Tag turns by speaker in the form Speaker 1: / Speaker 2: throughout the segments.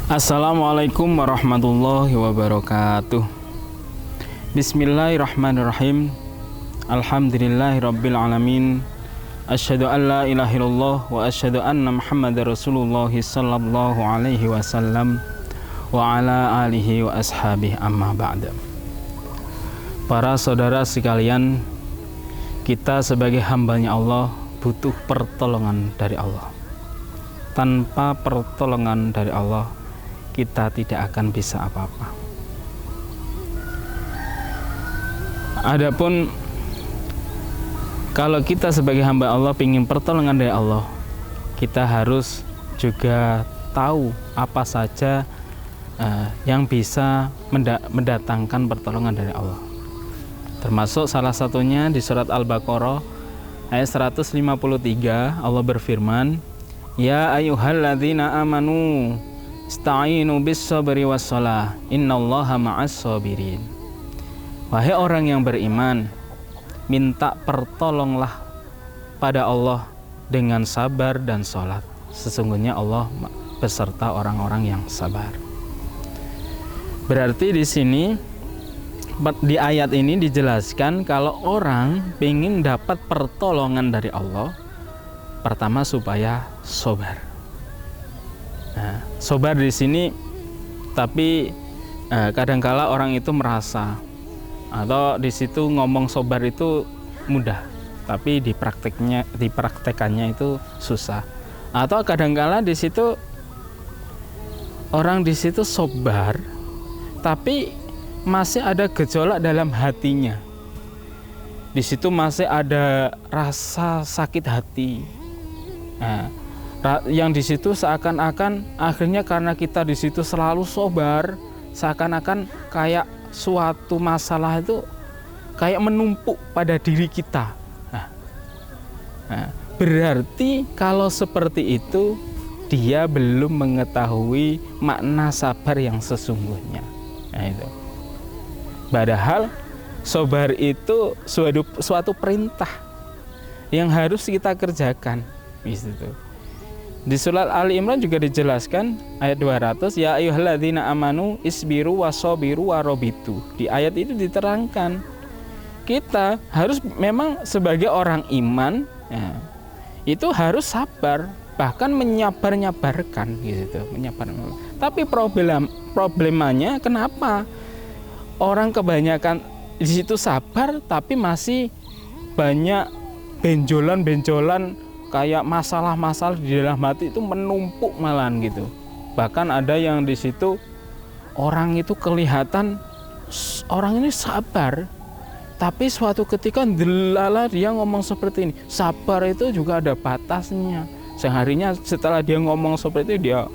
Speaker 1: Assalamualaikum warahmatullahi wabarakatuh. Bismillahirrahmanirrahim. Alhamdulillahirabbil alamin. Asyhadu an la ilaha illallah wa asyhadu anna Muhammadar Rasulullah sallallahu alaihi wasallam wa ala alihi wa ashabihi amma ba'da. Para saudara sekalian, kita sebagai hambanya Allah butuh pertolongan dari Allah. Tanpa pertolongan dari Allah, kita tidak akan bisa apa-apa. Adapun kalau kita sebagai hamba Allah ingin pertolongan dari Allah, kita harus juga tahu apa saja yang bisa mendatangkan pertolongan dari Allah. Termasuk salah satunya di surat Al-Baqarah ayat 153, Allah berfirman, "Ya ayyuhalladzina amanu ista'inu bis-sabri was-shalah, innallaha ma'as-sabirin." Wahai orang yang beriman, minta pertolonglah pada Allah dengan sabar dan sholat. Sesungguhnya Allah beserta orang-orang yang sabar. Berarti di sini di ayat ini dijelaskan kalau orang ingin dapat pertolongan dari Allah, pertama supaya sabar. Nah, sabar di sini, tapi kadangkala orang itu merasa atau di situ ngomong sabar itu mudah, tapi dipraktekannya itu susah. Atau kadangkala di situ orang di situ sabar, tapi masih ada gejolak dalam hatinya. Di situ masih ada rasa sakit hati. Nah, yang di situ seakan-akan akhirnya karena kita di situ selalu sabar, seakan-akan kayak suatu masalah itu kayak menumpuk pada diri kita. Berarti kalau seperti itu dia belum mengetahui makna sabar yang sesungguhnya. Nah, itu. Padahal sabar itu suatu perintah yang harus kita kerjakan. Gitu. Di surat Ali Imran juga dijelaskan ayat 200, ya ayyuhalladzina amanu isbiru wasabiru warabitu. Di ayat itu diterangkan kita harus memang sebagai orang iman ya, itu harus sabar, bahkan menyabar-nyabarkan gitu, Tapi problemanya kenapa orang kebanyakan di situ sabar tapi masih banyak benjolan-benjolan, kayak masalah-masalah di dalam hati itu menumpuk malahan gitu. Bahkan ada yang di situ orang itu kelihatan orang ini sabar, tapi suatu ketika delala dia ngomong seperti ini. Sabar itu juga ada batasnya. Seharinya setelah dia ngomong seperti itu, dia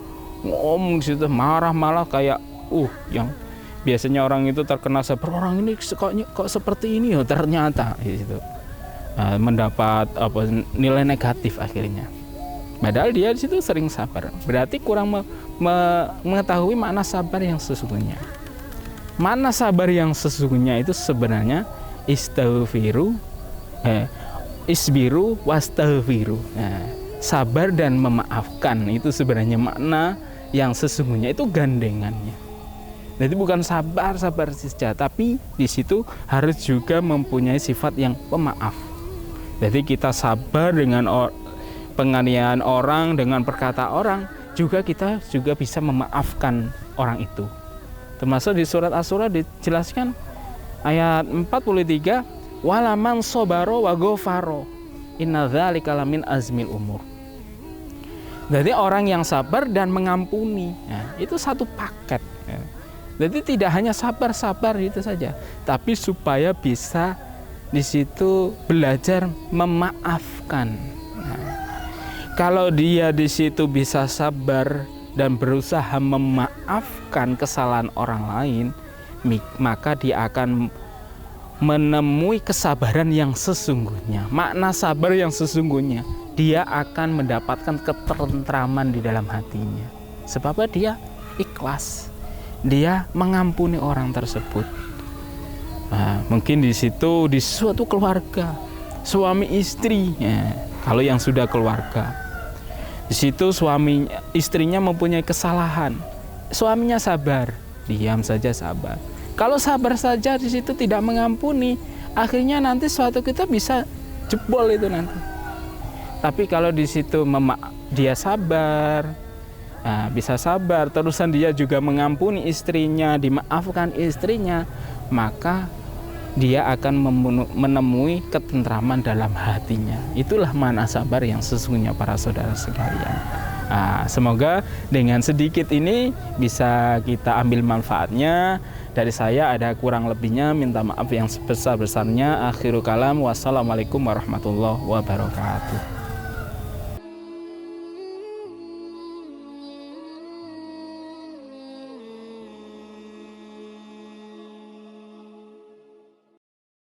Speaker 1: ngomong di situ marah-marah kayak yang biasanya orang itu terkena sabar, orang ini kok seperti ini ya ternyata gitu. Mendapat nilai negatif akhirnya. Padahal dia di situ sering sabar. Berarti kurang mengetahui makna sabar yang sesungguhnya. Makna sabar yang sesungguhnya itu sebenarnya isbiru wastaghfiru. Sabar dan memaafkan itu sebenarnya makna yang sesungguhnya, itu gandengannya. Jadi bukan sabar saja, tapi di situ harus juga mempunyai sifat yang pemaaf. Jadi kita sabar dengan penganiayaan orang, dengan perkataan orang, juga kita juga bisa memaafkan orang itu. Termasuk di surat Asy-Syura dijelaskan ayat 43, walaman sobaro wa ghafaro inna dzalika lamin azmil umur. Jadi orang yang sabar dan mengampuni, itu satu paket. Jadi tidak hanya sabar-sabar itu saja, tapi supaya bisa di situ belajar memaafkan. Kalau dia di situ bisa sabar dan berusaha memaafkan kesalahan orang lain, maka dia akan menemui kesabaran yang sesungguhnya. Makna sabar yang sesungguhnya, dia akan mendapatkan ketentraman di dalam hatinya. Sebab dia ikhlas, dia mengampuni orang tersebut. Mungkin di situ di suatu keluarga suami istri, kalau yang sudah keluarga, di situ istrinya mempunyai kesalahan, suaminya sabar, diam saja sabar. Kalau sabar saja di situ tidak mengampuni, akhirnya nanti suatu kita bisa jebol itu nanti. Tapi kalau di situ dia sabar, nah, bisa sabar, terusan dia juga mengampuni istrinya, dimaafkan istrinya, maka dia akan menemui ketentraman dalam hatinya. Itulah makna sabar yang sesungguhnya para saudara sekalian. Nah, semoga dengan sedikit ini bisa kita ambil manfaatnya. Dari saya ada kurang lebihnya, minta maaf yang sebesar-besarnya. Akhirul kalam, wassalamualaikum warahmatullahi wabarakatuh.